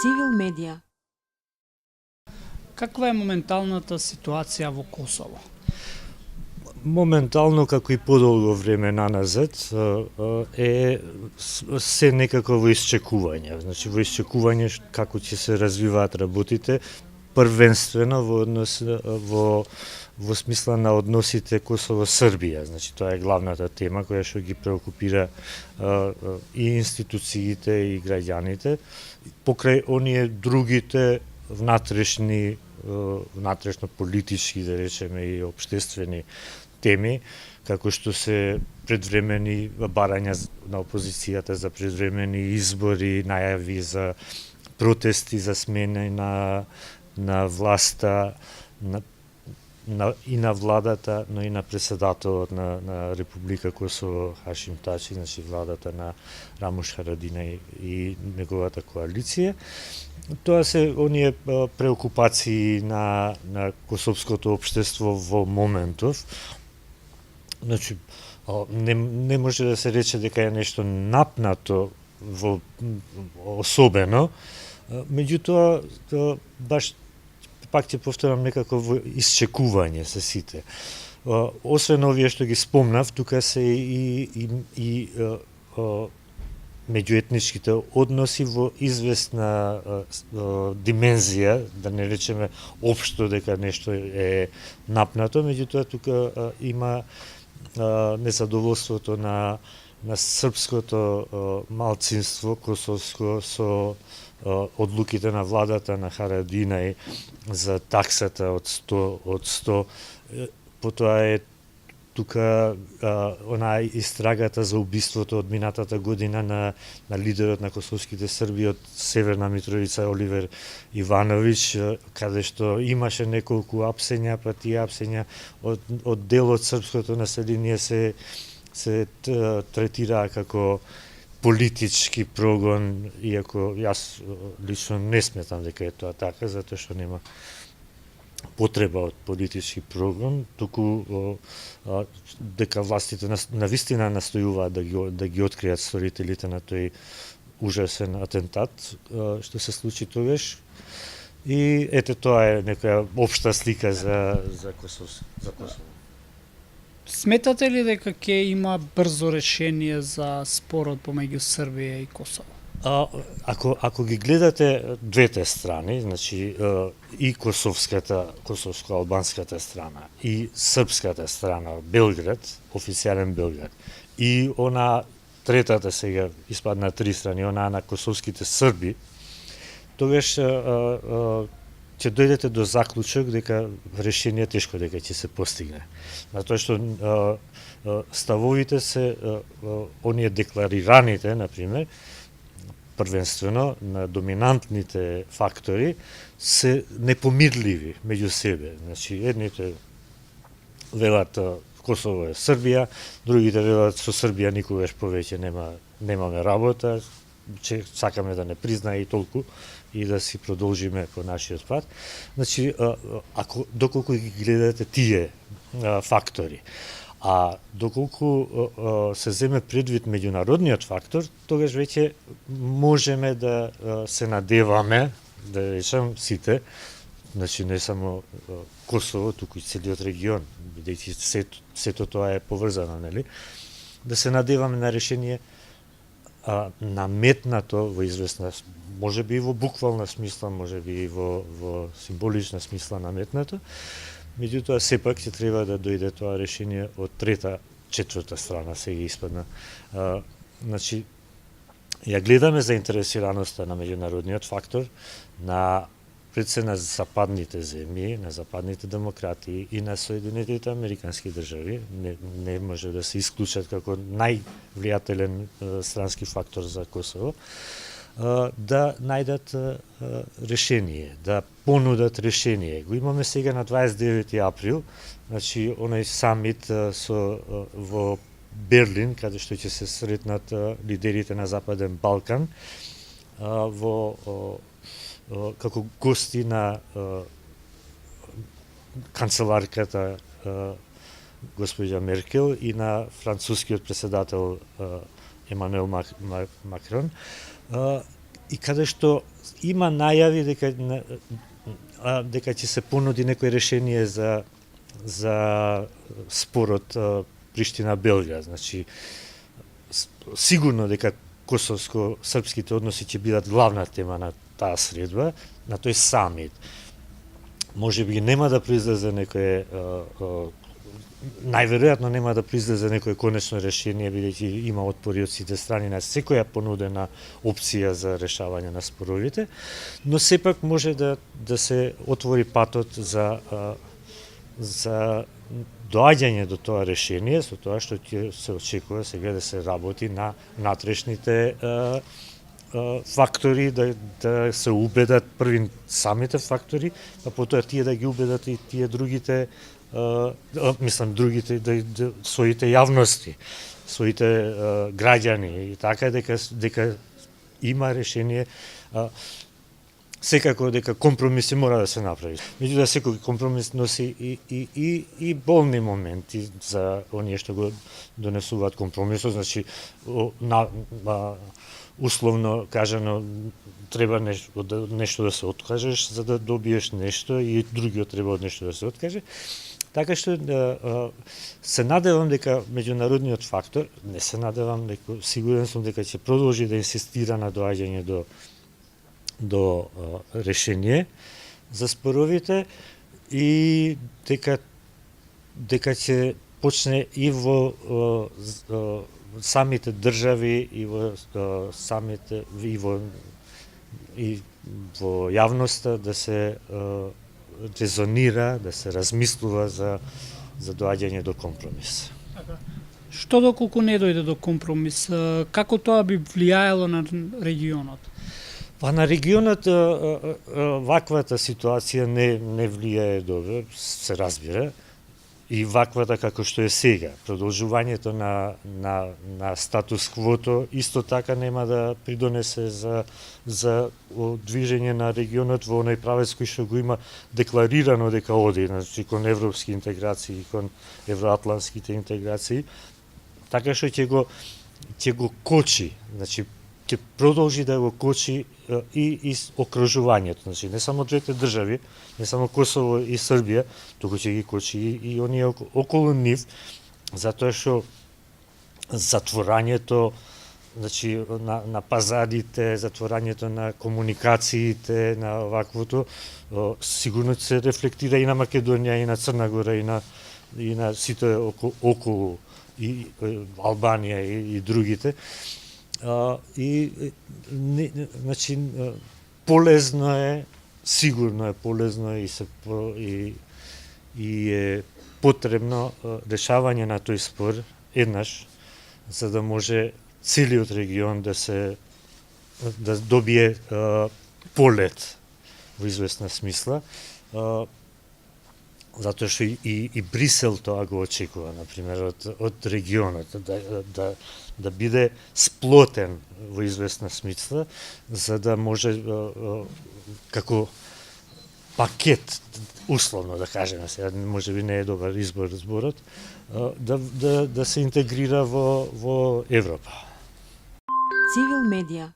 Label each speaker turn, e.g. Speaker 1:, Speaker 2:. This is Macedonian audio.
Speaker 1: Цивил медија.
Speaker 2: Каква е моменталната ситуација во Косово?
Speaker 3: Моментално, како и подолго време наназад, е се некако во исчекување. Значи, во исчекување како ќе се развиваат работите, првенствено во смисла на односите Косово-Србија. Значи, тоа е главната тема која што ги преокупира и институциите и граѓаните, покрај оние другите внатрешно политички, да речеме, и општествени теми, како што се предвремени барања на опозицијата за предвремени избори, најави за протести за смена на власта, и на владата, но и на председателот на Република Косово Хашим Тачи, значи владата на Рамуш Харадинеј и неговата коалиција. Тоа се оние преокупации на косовското општество во моментов. Значи, не може да се рече дека е нешто напнато особено, меѓутоа баш пак ќе повторам некако во исчекување се сите. Освен овие што ги спомнав, тука се и меѓуетничките односи во известна димензија, да не речеме општо дека нешто е напнато, меѓутоа тука има незадоволството на српското малцинство косовско со одлуките на владата на Харадинеј за таксата од 100, потоа е тука онаа истрагата за убиството од минатата година на лидерот на косовските Срби од Северна Митровица Оливер Ивановиќ, каде што имаше неколку апсења, па тие апсења од дел од српското население се третираа како политички прогон, иако јас лично не сметам дека е тоа така, затоа што нема потреба од политички прогон, туку дека властите навистина настојуваат да ги откријат сторителите на тој ужасен атентат што се случи тогаш. И ете тоа е некоја општа слика за Косово.
Speaker 2: Сметате ли дека ќе има брзо решение за спорот помеѓу Србија и Косово?
Speaker 3: Ако ги гледате двете страни, значи и косовско-албанската страна и српската страна, Белград, официјален Белград, и она третата сега испадна три страни, она на косовските Срби, тогаш ќе дојдете до заклучок дека решение тешко дека ќе се постигне. Затоа што ставовите се оние декларираните, например, првенствено на доминантните фактори се непомирливи меѓу себе. Значи, едните велат Косово е Србија, другите велат со Србија никогаш повеќе немаме работа, че сакаме да не признае и толку и да си продолжиме по нашиот пат. Значи, доколку ги гледате тие фактори, а доколку се земе предвид меѓународниот фактор, тогаш веќе можеме да се надеваме, да речем сите, значи не само Косово, туку и целиот регион, бидејќи сето тоа е поврзано, нели? Да се надеваме на решение наметнато во известна, можеби и во буквална смисла, можеби и во символична смисла наметнато, меѓутоа сепак ќе треба да дојде тоа решение од трета, четврта страна, сега испадна. Значи, ја гледаме заинтересираноста на меѓународниот фактор, пред се на западните земји, на западните демократии и на Соединетите Американски држави, не може да се исклучат како највлијателен странски фактор за Косово, да најдат решение, да понудат решение. Го имаме сега на 29 април, значи онај самит во Берлин, каде што ќе се сретнат лидерите на Западен Балкан, како гости на канцеларката госпоѓа Меркел и на францускиот председател Емануел Макрон, и каде што има најави дека ќе се понуди некој решение за спорот Приштина-Белград. Значи, сигурно дека косовско-српските односи ќе бидат главна тема на таа средба, на тој самит. Може би нема да произлезе некое најверојатно нема да произлезе некое конечно решение, бидејќи има отпори од сите страни на секоја понудена опција за решавање на споровите, но сепак може да се отвори патот за доаѓање до тоа решение, со тоа што ќе се очекува сега да се работи на натрешните фактори, да се убедат први самите фактори, а потоа тие да ги убедат и тие другите, другите, своите јавности, своите граѓани, и така дека има решение. Секако дека компромиси мора да се направи. Меѓутоа секој компромис носи и болни моменти за оние што го донесуваат компромисот, значи условно кажано треба нешто да се откажеш за да добиеш нешто и другиот треба од нешто да се откаже. Така што се надевам дека меѓународниот фактор, не се надевам, дека сигурен сум дека ќе продолжи да инсистира на доаѓање до решение за споровите и дека ќе почне и во самите држави и во самите и во јавноста да се резонира, да се размислува за доаѓање до компромис.
Speaker 2: Што доколку не дојде до компромис, како тоа би влијаело на регионот?
Speaker 3: Па на регионот ваквата ситуација не влијае добро, се разбира, и ваквата како што е сега. Продолжувањето на статус квото исто така нема да придонесе за движење на регионот во оној правец кој што го има декларирано дека оди, значи кон европски интеграции, кон евроатлантските интеграции, така што ќе го кочи, значи ќе продолжи да го кочи и окружувањето, значи не само двете држави, не само Косово и Србија, туку ќе ги кочи и оние околу нив, затоа што затворањето, значи на пазарите, затворањето на комуникациите, на ваквото, сигурно се рефлектира и на Македонија, и на Црна Гора, и на сите околу, и Албанија и другите. Значи полезно е, сигурно е полезно и е потребно решавање на тој спор еднаш, за да може целиот регион да добие полет во известна смисла, затоа што и Брисел тоа го очекува, например, од регионот, да биде сплотен во известна смисла, за да може како пакет, условно да кажеме сега, може би не е добар избор зборот, да се интегрира во Европа.
Speaker 1: Цивил медија